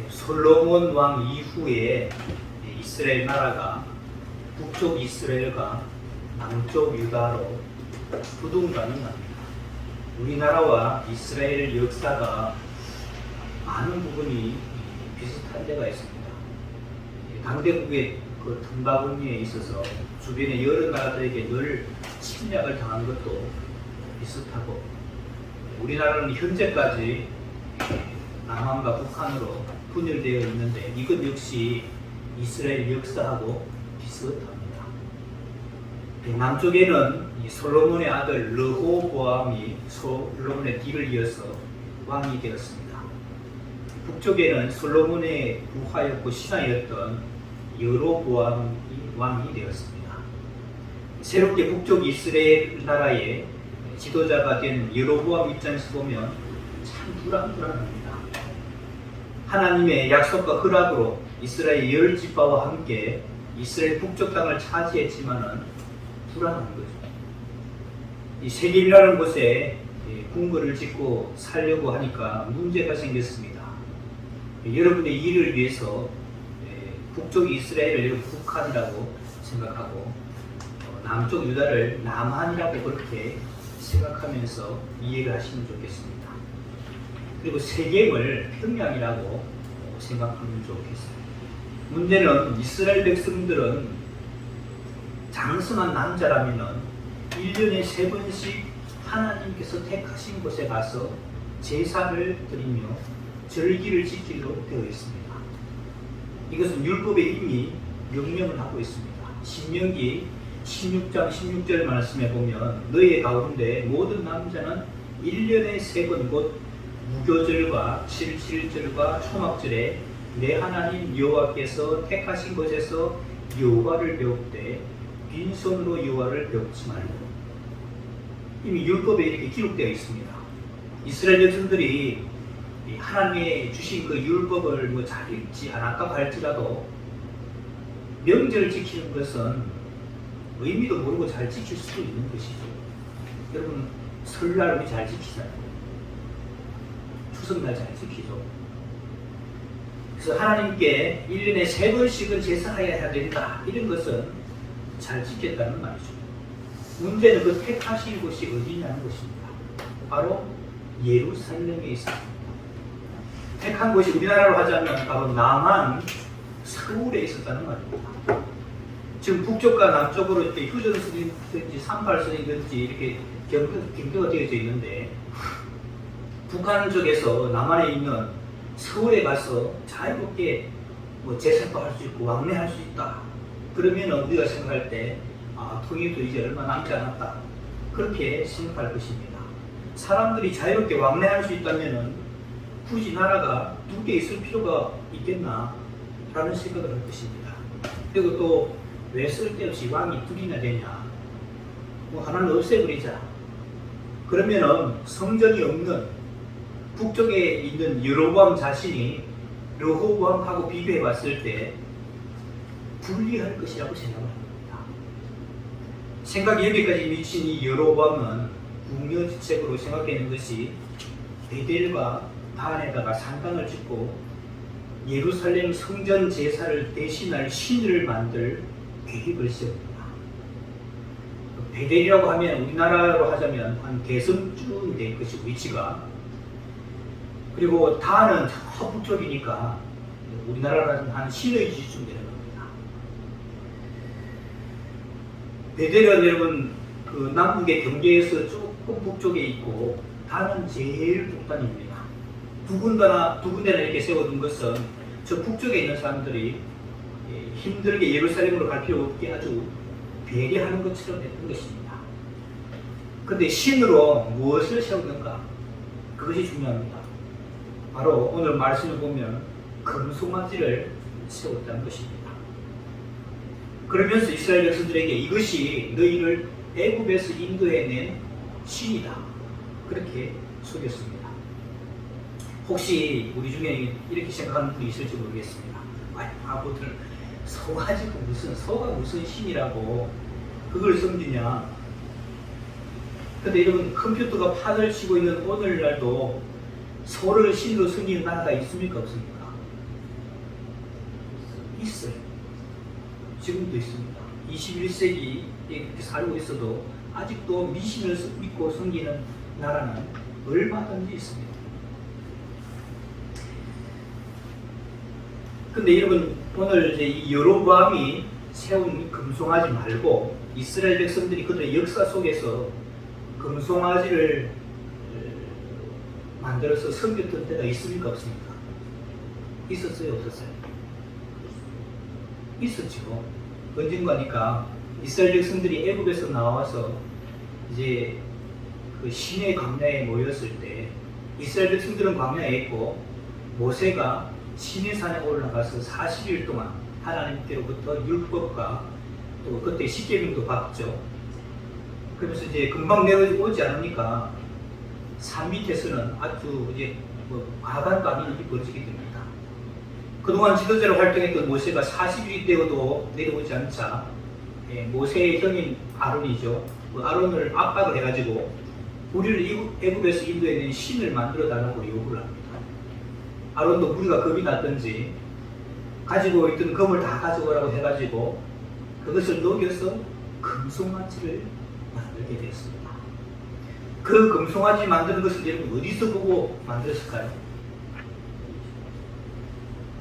솔로몬 왕 이후에 이스라엘 나라가 북쪽 이스라엘과 남쪽 유다로 부둥간이 납니다. 우리나라와 이스라엘 역사가 많은 부분이 비슷한 데가 있습니다. 강대국의 그 tum바군리에 있어서 주변의 여러 나라들에게 늘 침략을 당한 것도 비슷하고, 우리나라는 현재까지 남한과 북한으로 분열되어 있는데 이것 역시 이스라엘 역사하고 비슷합니다. 남쪽에는 이 솔로몬의 아들 르호보암이 솔로몬의 뒤를 이어서 왕이 되었습니다. 북쪽에는 솔로몬의 부하였고 신하였던 여로보암이 왕이 되었습니다. 새롭게 북쪽 이스라엘 나라의 지도자가 된 여로보암 입장에서 보면 참 불안합니다. 하나님의 약속과 허락으로 이스라엘 10지파와 함께 이스라엘 북쪽 땅을 차지했지만은 불안한 거죠. 이 세겜이라는 곳에 궁궐을 짓고 살려고 하니까 문제가 생겼습니다. 여러분의 일을 위해서 북쪽 이스라엘을 북한이라고 생각하고 남쪽 유다를 남한이라고 그렇게 생각하면서 이해를 하시면 좋겠습니다. 그리고 세겜을 평양이라고 생각하면 좋겠습니다. 문제는 이스라엘 백성들은 장성한 남자라면 1년에 3번씩 하나님께서 택하신 곳에 가서 제사를 드리며 절기를 지키도록 되어 있습니다. 이것은 율법에 이미 명령을 하고 있습니다. 신명기 16장 16절 말씀에 보면 너희 가운데 모든 남자는 1년에 3번 곧 무교절과 7.7절과 초막절에 내 하나님 여호와께서 택하신 곳에서 여호와를 배웁되 빈손으로 여호와를 배우지 말고. 이미 율법에 이렇게 기록되어 있습니다. 이스라엘 백성들이 하나님의 주신 그 율법을 잘 읽지 않았다고 할지라도 명절을 지키는 것은 의미도 모르고 잘 지킬 수도 있는 것이죠. 여러분 설날 우리 잘 지키잖아요. 추석날 잘 지키죠. 그래서 하나님께 1년에 3번씩은 제사해야 된다, 이런 것은 잘 지켰다는 말이죠. 문제는 그 택하신 곳이 어디냐는 것입니다. 바로 예루살렘에 있습니다. 택한 곳이 우리나라로 하자면 바로 남한 서울에 있었다는 말입니다. 지금 북쪽과 남쪽으로 이렇게 휴전선이든지 38선이든지 이렇게 경계가 되어져 있는데, 북한 쪽에서 남한에 있는 서울에 가서 자유롭게 제사도 할 수 있고 왕래할 수 있다. 그러면 우리가 생각할 때 통일도 이제 얼마 남지 않았다, 그렇게 생각할 것입니다. 사람들이 자유롭게 왕래할 수 있다면 굳이 나라가 2개 있을 필요가 있겠나 라는 생각을 할 것입니다. 그리고 또 왜 쓸데없이 왕이 2이나 되냐, 하나는 없애버리자. 그러면은 성전이 없는 북쪽에 있는 여로보암 자신이 르호보암하고 비교해 봤을 때 불리할 것이라고 생각을 합니다. 생각이 여기까지 미친 이 여로보암은 궁여지책으로 생각하는 것이 베델과 단에다가 산당을 짓고 예루살렘 성전 제사를 대신할 신을 만들 계획을 세웁니다. 베델이라고 하면 우리나라로 하자면 한 대성쯤 될 것이고 위치가, 그리고 단은 저 북쪽이니까 우리나라는 한 신의지쯤 되는 겁니다. 베델은 여러분 그 남북의 경계에서 조금 북쪽에 있고 단은 제일 북단입니다. 두 군데나 이렇게 세워둔 것은 저 북쪽에 있는 사람들이 힘들게 예루살렘으로 갈 필요 없게 아주 배려하는 것처럼 했던 것입니다. 그런데 신으로 무엇을 세우는가? 그것이 중요합니다. 바로 오늘 말씀을 보면 금송아지를 세웠다는 것입니다. 그러면서 이스라엘 백성들에게 이것이 너희를 애굽에서 인도해낸 신이다, 그렇게 속였습니다. 혹시 우리 중에 이렇게 생각하는 분이 있을지 모르겠습니다. 바보들, 소가지고 소가 무슨 신이라고 그걸 섬기냐. 근데 여러분, 컴퓨터가 판을 치고 있는 오늘날도 소를 신으로 섬기는 나라가 있습니까, 없습니까? 지금도 있습니다. 21세기에 그렇게 살고 있어도 아직도 미신을 믿고 섬기는 나라는 얼마든지 있습니다. 근데 여러분, 오늘 이제 이 여로보암이 세운 금송아지 말고 이스라엘 백성들이 그들의 역사 속에서 금송아지를 만들어서 섬겼던 때가 있습니까? 없습니까? 있었어요? 없었어요? 있었죠. 언젠가니까 이스라엘 백성들이 애굽에서 나와서 이제 그 시내 광야에 모였을 때 이스라엘 백성들은 광야에 있고 모세가 시내산에 올라가서 40일 동안 하나님께로부터 율법과 또 그때 십계명도 받죠. 그러면서 이제 금방 내려오지 않으니까 산 밑에서는 아주 이제 과반도 아닌 일이 벌어지게 됩니다. 그동안 지도자로 활동했던 모세가 40일이 되어도 내려오지 않자 모세의 형인 아론이죠. 그 아론을 압박을 해가지고 우리를 애굽에서 인도해낸 신을 만들어 달라고 요구를 합니다. 아론도 무리가 겁이 났던지 가지고 있던 금을 다 가져오라고 해가지고 그것을 녹여서 금송아지를 만들게 되었습니다. 그 금송아지 만드는 것을 여러분 어디서 보고 만들었을까요?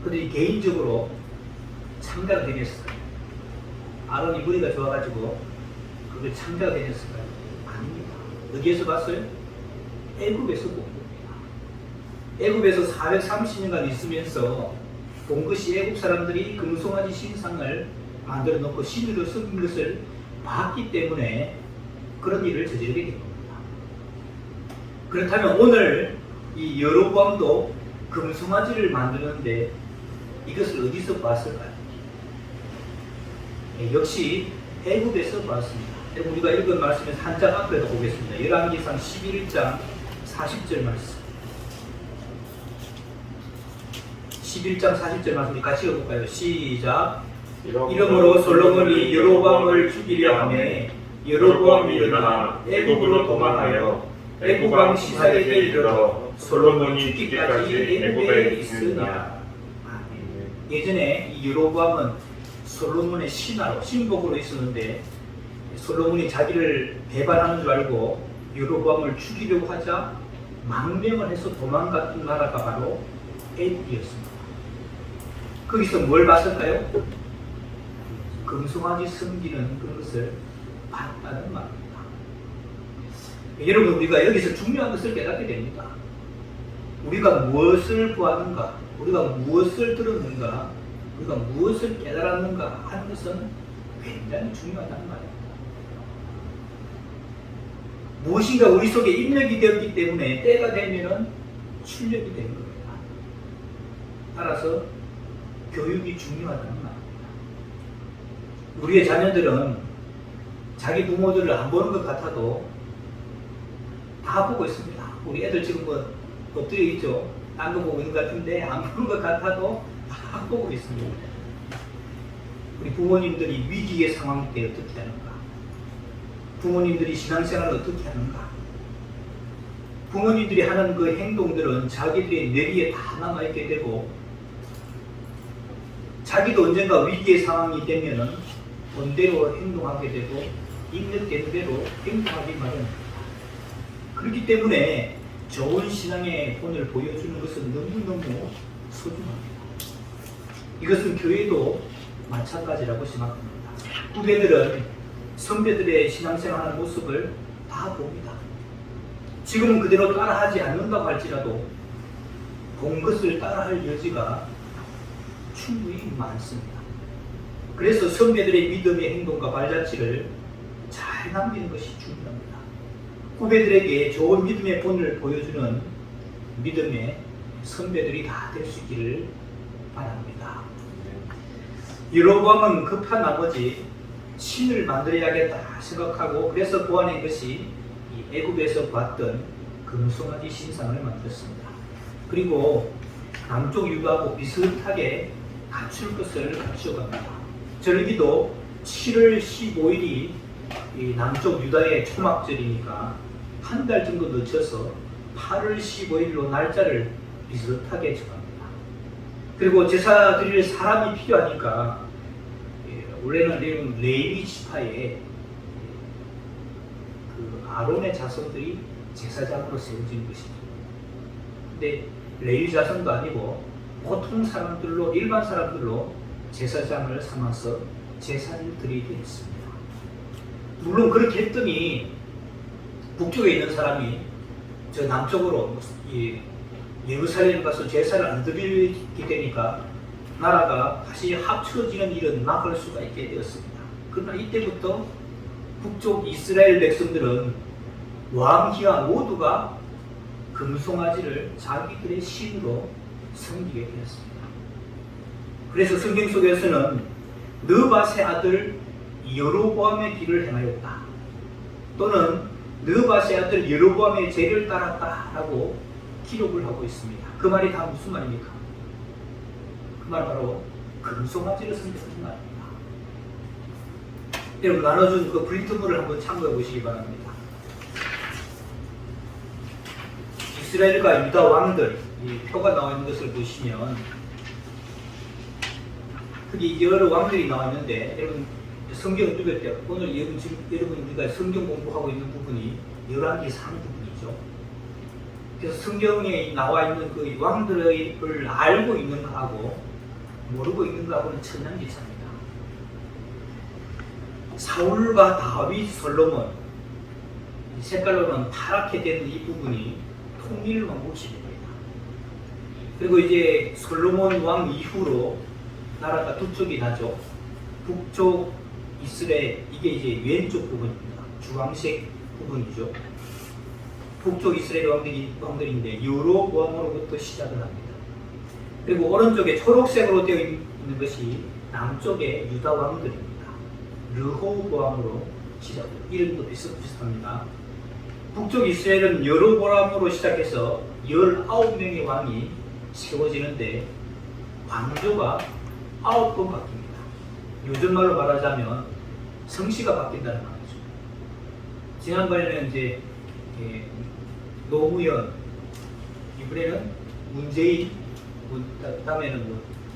그들이 개인적으로 창작을 해냈을까요? 아론이 머리가 좋아가지고 그걸 창작을 해냈을까요? 아닙니다. 어디에서 봤어요? 애굽에서 본 겁니다. 애굽에서 430년간 있으면서 본 것이 애굽 사람들이 금송아지 신상을 만들어 놓고 신으로 섬긴 것을 봤기 때문에 그런 일을 저지르게 된 겁니다. 그렇다면 오늘 이 여로보암도 금송아지를 만드는데 이것을 어디서 봤을까요? 역시 애굽에서 봤습니다. 우리가 읽은 말씀에서 한 장 앞에도 보겠습니다. 열왕기상 11장 40절 말씀. 11장 40절 말씀 같이 읽어볼까요? 시작. 이러므로 솔로몬이 여로보암을 죽이려 하매 여로보암이 일어나 애굽으로 도망하여 애굽 왕 시사에게 이르러 솔로몬이 죽기까지 애굽에 있으니라. 예전에 이 여로보암은 솔로몬의 신하로 신복으로 있었는데 솔로몬이 자기를 배반하는 줄 알고 여로보암을 죽이려고 하자 망명을 해서 도망갔던 나라가 바로 애굽이었습니다. 거기서 뭘 봤을까요? 금송아지 섬기는 그것을 봤다는 말입니다. 여러분, 우리가 여기서 중요한 것을 깨닫게 됩니다. 우리가 무엇을 보았는가, 우리가 무엇을 들었는가, 우리가 무엇을 깨달았는가 하는 것은 굉장히 중요하다는 말입니다. 무엇인가 우리 속에 입력이 되었기 때문에 때가 되면 출력이 되는 겁니다. 따라서 교육이 중요하다는 말입니다. 우리의 자녀들은 자기 부모들을 안 보는 것 같아도 다 보고 있습니다. 우리 애들 지금 엎드려 있죠? 딴 거 보고 있는 것 같은데 안 보는 것 같아도 다 보고 있습니다. 우리 부모님들이 위기의 상황 때 어떻게 하는가? 부모님들이 신앙생활을 어떻게 하는가? 부모님들이 하는 그 행동들은 자기들의 뇌리에 다 남아있게 되고 자기도 언젠가 위기의 상황이 되면은 본대로 행동하게 되고 입력된 대로 행동하기 마련입니다. 그렇기 때문에 좋은 신앙의 본을 보여주는 것은 너무너무 소중합니다. 이것은 교회도 마찬가지라고 생각합니다. 후배들은 선배들의 신앙생활하는 모습을 다 봅니다. 지금은 그대로 따라하지 않는다고 할지라도 본 것을 따라할 여지가 충분히 많습니다. 그래서 선배들의 믿음의 행동과 발자취를 잘 남기는 것이 중요합니다. 후배들에게 좋은 믿음의 본을 보여주는 믿음의 선배들이 다 될 수 있기를 바랍니다. 여로보암은 급한 나머지 신을 만들어야겠다 생각하고 그래서 보아낸 것이 이 애굽에서 봤던 금송아지 신상을 만들었습니다. 그리고 남쪽 유다하고 비슷하게 갖출 것을 갖추어갑니다. 절기도 7월 15일이 이 남쪽 유다의 초막절이니까 한 달 정도 늦춰서 8월 15일로 날짜를 비슷하게 정합니다. 그리고 제사 드릴 사람이 필요하니까 원래는 레위 지파의 그 아론의 자손들이 제사장으로 세워진 것이죠. 근데 레위 자손도 아니고 보통 사람들로, 일반 사람들로 제사장을 삼아서 제사를 드리게 했습니다. 물론 그렇게 했더니 북쪽에 있는 사람이 저 남쪽으로 예루살렘 가서 제사를 안 드리게 되니까 나라가 다시 합쳐지는 일은 막을 수가 있게 되었습니다. 그러나 이때부터 북쪽 이스라엘 백성들은 왕희와 모두가 금송아지를 자기들의 신으로 섬기게 되었습니다. 그래서 성경 속에서는 느밧의 아들 여로보암의 길을 행하였다, 또는 느밧의 아들 여로보암의 죄를 따랐다라고 기록을 하고 있습니다. 그 말이 다 무슨 말입니까? 그 말은 바로 금송아지를 섬겼던 말입니다. 여러분, 나눠준 그 프린트물을 한번 참고해 보시기 바랍니다. 이스라엘과 유다 왕들, 이 표가 나와 있는 것을 보시면 특히 여러 왕들이 나와 있는데, 여러분 성경을 뚫을 때 오늘 여러분 우리가 성경 공부하고 있는 부분이 열왕기상 부분이죠. 그래서 성경에 나와 있는 그 왕들을 알고 있는 거하고 모르고 있는 거하고는 천양지차입니다. 사울과 다윗, 솔로몬, 색깔로는 파랗게 된 이 부분이 통일 왕국 시대입니다. 그리고 이제 솔로몬 왕 이후로 나라가 두 쪽이 나죠. 북쪽 이스라엘, 이게 이제 왼쪽 부분입니다. 주황색 부분이죠. 북쪽 이스라엘 왕들인데 여로보암으로부터 시작을 합니다. 그리고 오른쪽에 초록색으로 되어 있는 것이 남쪽의 유다 왕들입니다. 르호보암으로 시작합니다. 이름도 비슷합니다. 북쪽 이스라엘은 여로보암으로 시작해서 19명의 왕이 세워지는데 왕조가 9번 바뀝니다. 요즘 말로 말하자면 성씨가 바뀐다는 말이죠. 지난번에는 이제 노무현, 이번에는 문재인, 다음에는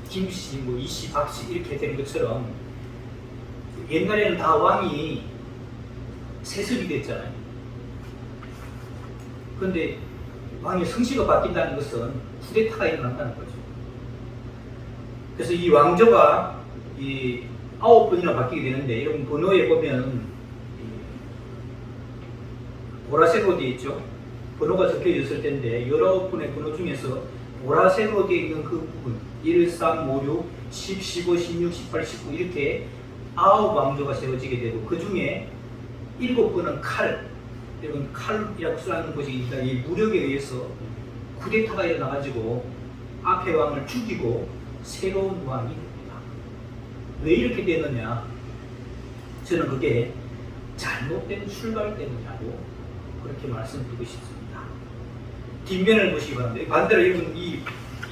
김씨, 이씨, 박씨 이렇게 된 것처럼 옛날에는 다 왕이 세습이 됐잖아요. 그런데 왕의 성씨가 바뀐다는 것은 쿠데타가 일어난다는 거죠. 그래서 이 왕조가 9번이나 바뀌게 되는데, 이런 번호에 보면 보라색으로 되어 있죠. 번호가 적혀 있을 텐데 19번의 번호 중에서 보라색으로 되어 있는 그 부분 1, 3, 5, 6, 10, 15, 16, 18, 19 이렇게 9왕조가 세워지게 되고, 그 중에 7번은 여러분 칼이라고 쓰는 것이 이 무력에 의해서 쿠데타가 일어나가지고 앞에 왕을 죽이고 새로운 왕이 됩니다. 왜 이렇게 되느냐? 저는 그게 잘못된 출발 때문이라고 그렇게 말씀드리고 싶습니다. 뒷면을 보시기 바랍니다. 반대로 여러분 이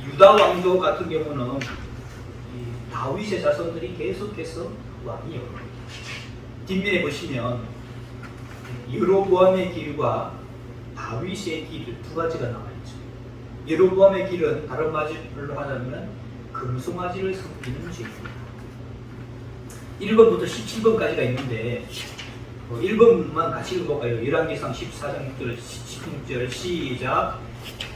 유다 왕조 같은 경우는 이 다윗의 자손들이 계속해서 왕이에요. 뒷면에 보시면 여로보암의 길과 다윗의 길 두 가지가 나와 있죠. 여로보암의 길은 다른 말로 하자면 금송아지를 섬기는 죄입니다. 1번부터 17번까지가 있는데 1번만 같이 읽어볼까요? 열왕기상 14장 6절 16절 시작.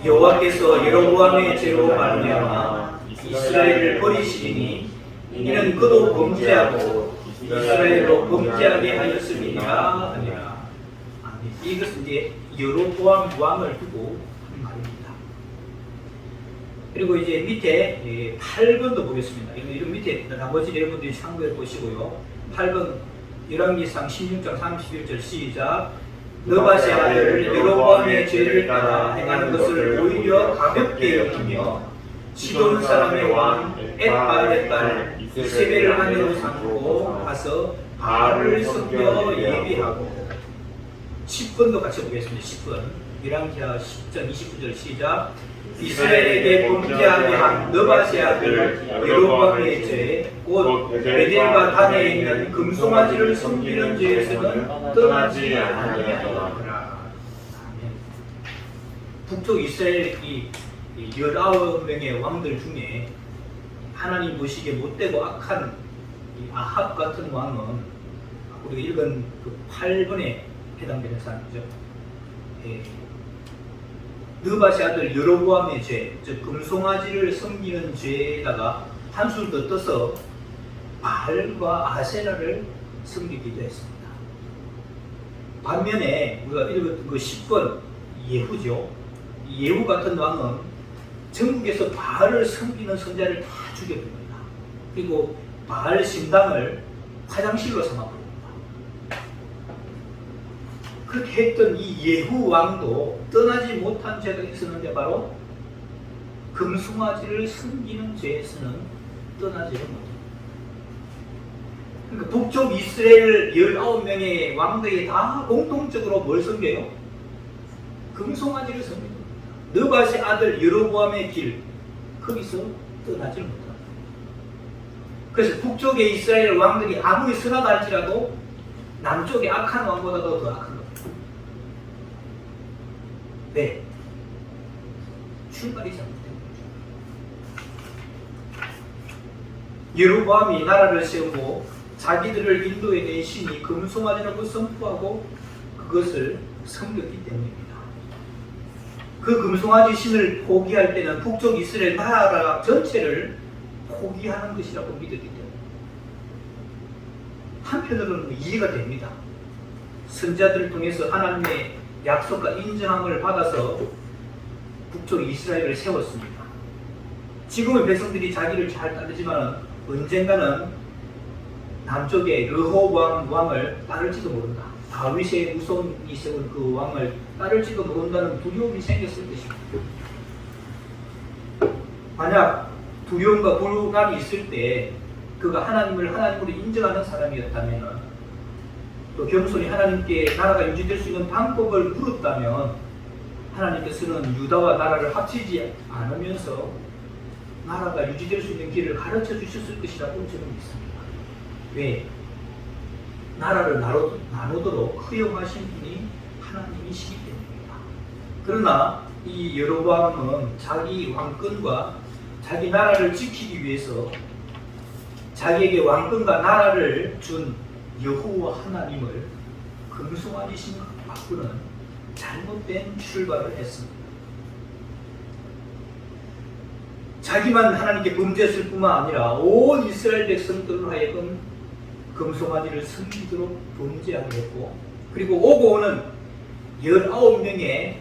여호와께서 여로보암의 죄로 말미암아 이스라엘을 버리시리니 이는 그도 범죄하고 이스라엘로 범죄하게 하였음이니라 하니라. 이것은 이제 여로보암 왕을 두고 하는 말입니다. 그리고 이제 밑에 8번도 보겠습니다. 이런 밑에 나머지 여러분들이 참고해 보시고요. 8번 열왕기상 16장 31절 시작. 느밧의 아들 여로보암의 죄를 따라 행하는 것을 오히려 가볍게 여기며 시돈 사람의 왕 엣바알의 딸 이세벨을 하늘로 삼고 가서 바알을 섬겨 예비하고. 10번도 같이 보겠습니다. 10번 열왕기하 10장 29절 시작. 이스라엘에게 범죄하게 한 느밧의 아들 여로보암의 죄 곧 베델과 단에 있는 금송아지를 섬기는 죄에서는 떠나지 아니하더라. 북쪽 이스라엘 19명의 왕들 중에 하나님 보시기에 못되고 악한 이 아합 같은 왕은 우리가 읽은 그 8번에 해당되는 사람이죠. 예. 느밧의 아들 여로보암의 죄, 즉 금송아지를 섬기는 죄에다가 한술 더 떠서 바알과 아세라를 섬기기도 했습니다. 반면에 우리가 읽었던 그 10번 예후죠. 예후 같은 왕은 전국에서 바알을 섬기는 선자를 다 죽여버립니다. 그리고 바알 신당을 화장실로 삼아버립니다. 그렇게 했던 이 예후 왕도 떠나지 못한 죄가 있었는데 바로 금송아지를 섬기는 죄에서는 떠나지를 못합니다. 그러니까 북쪽 이스라엘 19명의 왕들이 다 공통적으로 뭘 섬겨요? 금송아지를 섬깁니다. 느밧의 아들 여로보암의 길, 거기서 떠나지를 못합니다. 그래서 북쪽의 이스라엘 왕들이 아무리 선하다 할지라도 남쪽의 악한 왕보다도 더 악한 겁니다. 네. 출발이 잘못된 거죠. 여로보암이 나라를 세우고 자기들을 인도에 낸 신이 금송아지라고 선포하고 그것을 섬겼기 때문입니다. 그 금송아지 신을 포기할 때는 북쪽 이스라엘 나라 전체를 포기하는 것이라고 믿었기 때문에 한편으로는 이해가 됩니다. 선자들을 통해서 하나님의 약속과 인정함을 받아서 북쪽 이스라엘을 세웠습니다. 지금의 백성들이 자기를 잘 따르지만 언젠가는 남쪽의 르호보암 왕을 따를지도 모른다. 다윗의 후손이 세운 그 왕을 따를지도 모른다는 두려움이 생겼을 것입니다. 만약 두려움과 불안이 있을 때 그가 하나님을 하나님으로 인정하는 사람이었다면 또 겸손히 하나님께 나라가 유지될 수 있는 방법을 물었다면 하나님께서는 유다와 나라를 합치지 않으면서 나라가 유지될 수 있는 길을 가르쳐 주셨을 것이라고 저는 믿습니다. 왜? 나라를 나누도록 허용하신 분이 하나님이시기 때문입니다. 그러나 이 여로보암은 자기 왕권과 자기 나라를 지키기 위해서 자기에게 왕권과 나라를 준 여호와 하나님을 금송아지 신으로 바꾸는 잘못된 출발을 했습니다. 자기만 하나님께 범죄했을 뿐만 아니라 온 이스라엘 백성들로 하여금 금송아지를 섬기도록 범죄하게 했고, 그리고 오고 오는 19명의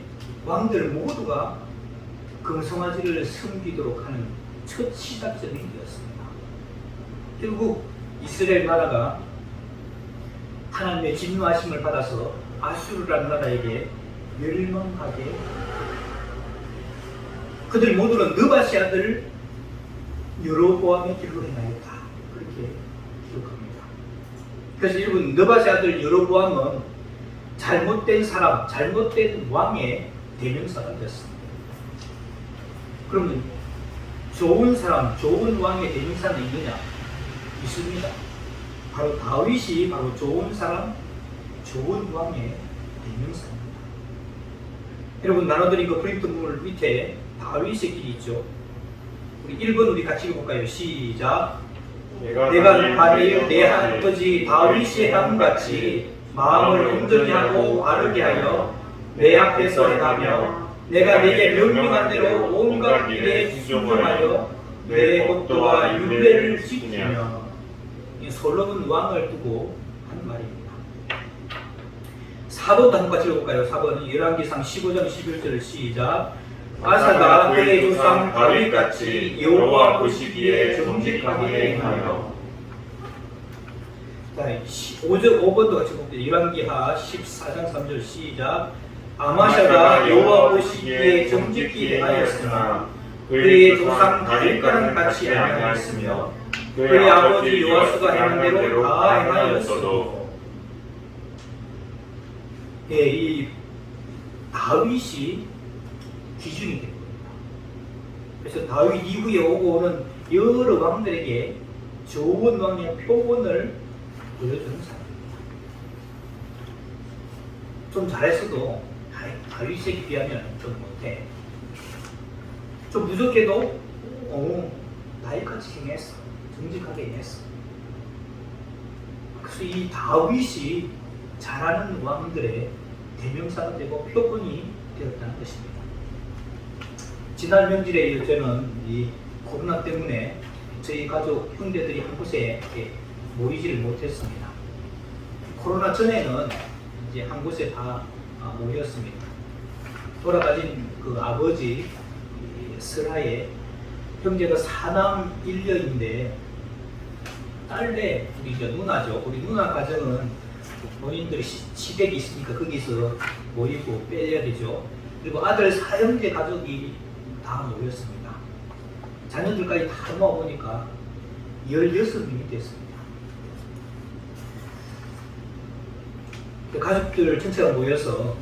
왕들 모두가 금송아지를 섬기도록 하는 첫 시작점이 되었습니다. 결국 이스라엘 나라가 하나님의 진노하심을 받아서 아수르라는 나라에게 멸망하게, 그들 모두는 느밧의 아들 여로보암의 길로 행하였다. 그렇게 기록합니다. 그래서 여러분, 느밧의 아들 여로보암은 잘못된 사람, 잘못된 왕의 대명사가 되었습니다. 그러면 좋은 사람, 좋은 왕의 대명사는 있느냐? 있습니다. 바로 다윗이 바로 좋은 사람, 좋은 왕의 대명사입니다. 여러분, 나눠드린 그 프린트물 밑에 다윗의 길이 있죠. 우리 1번 우리 같이 읽어볼까요? 시작. 내가 만일 내 아버지 다윗의 함같이 마음을 온전히 하고 바르게 하여 내 앞에서 행하며 내가 내게 명령한 대로 온갖 일에 순종하여 내 법도와 율례를 지키며, 솔로몬 왕을 두고 하는 말입니다. 4번도 한번 같이 읽어볼까요? 4번 열왕기상 15장 11절 시작. 아사가 그의 조상 다윗같이 여호와 보시기에 정직하게 행하여. 자, 5번도 같이 볼게요. 열왕기하 14장 3절 시작. 아마샤가 여호와 보시기에 정직히 행하였으나 그의 조상 다윗과는 같이 아니하였으며 그의 아버지 요아스가 행한 대로 다 행하였어도. 예, 이 다윗이 기준이 된 겁니다. 그래서 다윗 이후에 오고 오는 여러 왕들에게 좋은 왕의 표본을 보여주는 사람입니다. 좀 잘했어도 다윗에게 비하면 좀 못해. 좀 부족해도 다윗같이 행했어. 정직하게 행했어. 그래서 이 다윗이 잘하는 왕들의 대명사가 되고 표본이 되었다는 것입니다. 지난 명절에 저는 이 코로나 때문에 저희 가족 형제들이 한 곳에 모이지를 못했습니다. 코로나 전에는 이제 한 곳에 다 모였습니다. 돌아가신 그 아버지 슬하에 형제가 4남 1녀인데 딸내 우리 누나죠. 우리 누나 가정은 본인들이 시댁이 있으니까 거기서 모이고 빼야 되죠. 그리고 아들 4형제 가족이 다 모였습니다. 자녀들까지 다 모아보니까 16명이 됐습니다. 가족들 전체가 모여서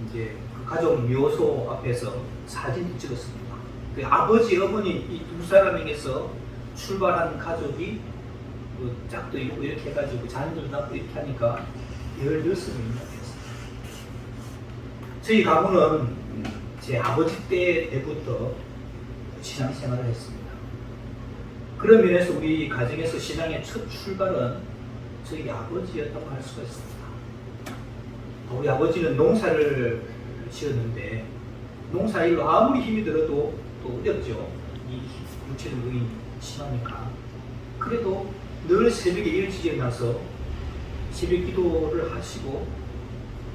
이제 가족 묘소 앞에서 사진을 찍었습니다. 아버지, 어머니 이 두 사람에게서 출발한 가족이 짝도 있고 이렇게 해가지고 자녀들 낳고 이렇게 하니까 16명이 됐습니다. 저희 가문은 제 아버지 때부터 신앙생활을 했습니다. 그런 면에서 우리 가정에서 신앙의 첫 출발은 저희 아버지였다고 할 수가 있습니다. 우리 아버지는 농사를 지었는데 농사 일로 아무리 힘이 들어도 또 어렵죠. 이 육체적인 심하니까. 그래도 늘 새벽에 일찍 일어나서 새벽 기도를 하시고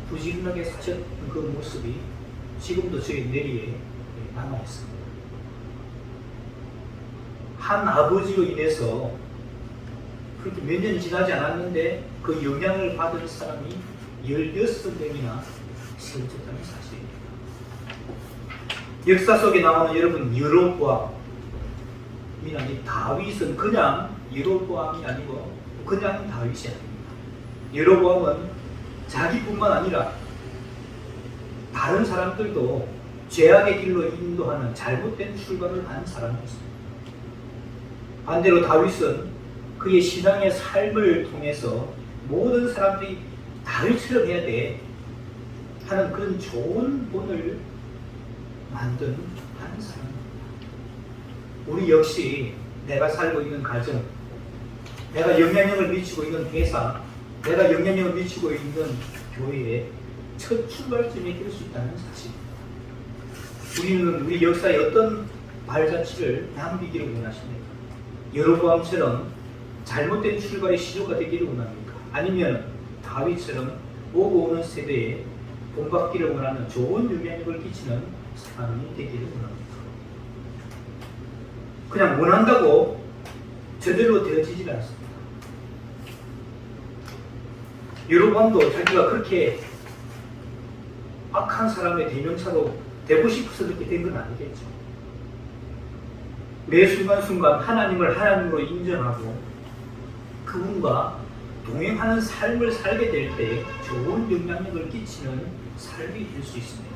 부지런하게 사셨던 그 모습이 지금도 저희 뇌리에 남아있습니다. 한 아버지로 인해서 그렇게 몇 년이 지나지 않았는데 그 영향을 받은 사람이 16명이나 세워졌다는 사실입니다. 역사 속에 나오는 여러분 여로보암이나 이 다윗은 그냥 여로보암이 아니고 그냥 다윗이 아닙니다. 여로보암은 자기뿐만 아니라 다른 사람들도 죄악의 길로 인도하는 잘못된 출발을 한 사람이었습니다. 반대로 다윗은 그의 신앙의 삶을 통해서 모든 사람들이 다윗처럼 해야 돼 하는 그런 좋은 본을 만든 한 사람입니다. 우리 역시 내가 살고 있는 가정, 내가 영향력을 미치고 있는 회사, 내가 영향력을 미치고 있는 교회에 첫 출발점이 될 수 있다는 사실입니다. 우리는 우리 역사의 어떤 발자취를 남기기를 원하십니까? 여로보암처럼 잘못된 출발의 시조가 되기를 원합니까? 아니면 다윗처럼 오고 오는 세대에 본받기를 원하는 좋은 영향력을 끼치는 사람이 되기를 원합니까? 그냥 원한다고 저절로 되어지질 않습니다. 여로보암도 자기가 그렇게 악한 사람의 대명사로 되고 싶어서 그렇게 된 건 아니겠죠. 매 순간순간 하나님을 하나님으로 인정하고 그분과 동행하는 삶을 살게 될 때 좋은 영향력을 끼치는 삶이 될 수 있습니다.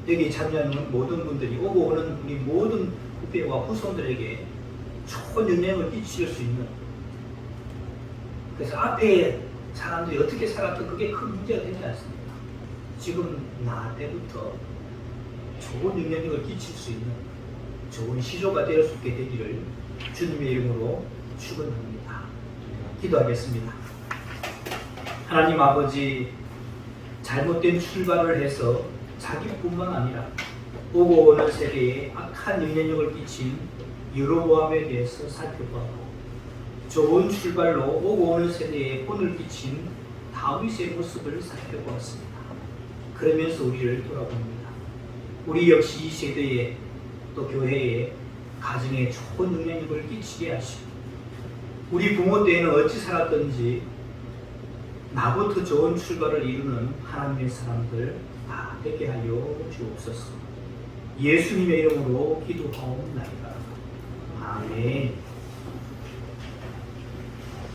여기 참여하는 모든 분들이 오고 오는 우리 모든 후배와 후손들에게 좋은 영향을 끼칠 수 있는, 그래서 앞에 사람들이 어떻게 살았던 그게 큰 문제가 되지 않습니다. 지금 나 때부터 좋은 영향력을 끼칠 수 있는 좋은 시조가 될 수 있게 되기를 주님의 이름으로 축원합니다. 기도하겠습니다. 하나님 아버지, 잘못된 출발을 해서 자기뿐만 아니라 오고 오는 세대에 악한 영향력을 끼친 여로보암에 대해서 살펴보고 좋은 출발로 오고 오는 세대에 혼을 끼친 다윗의 모습을 살펴보았습니다. 그러면서 우리를 돌아봅니다. 우리 역시 이 세대에 또 교회에 가정에 좋은 영향력을 끼치게 하시고 우리 부모 때에는 어찌 살았던지 나부터 좋은 출발을 이루는 하나님의 사람들 다 되게 하여 주옵소서. 예수님의 이름으로 기도하옵나이다. 아멘.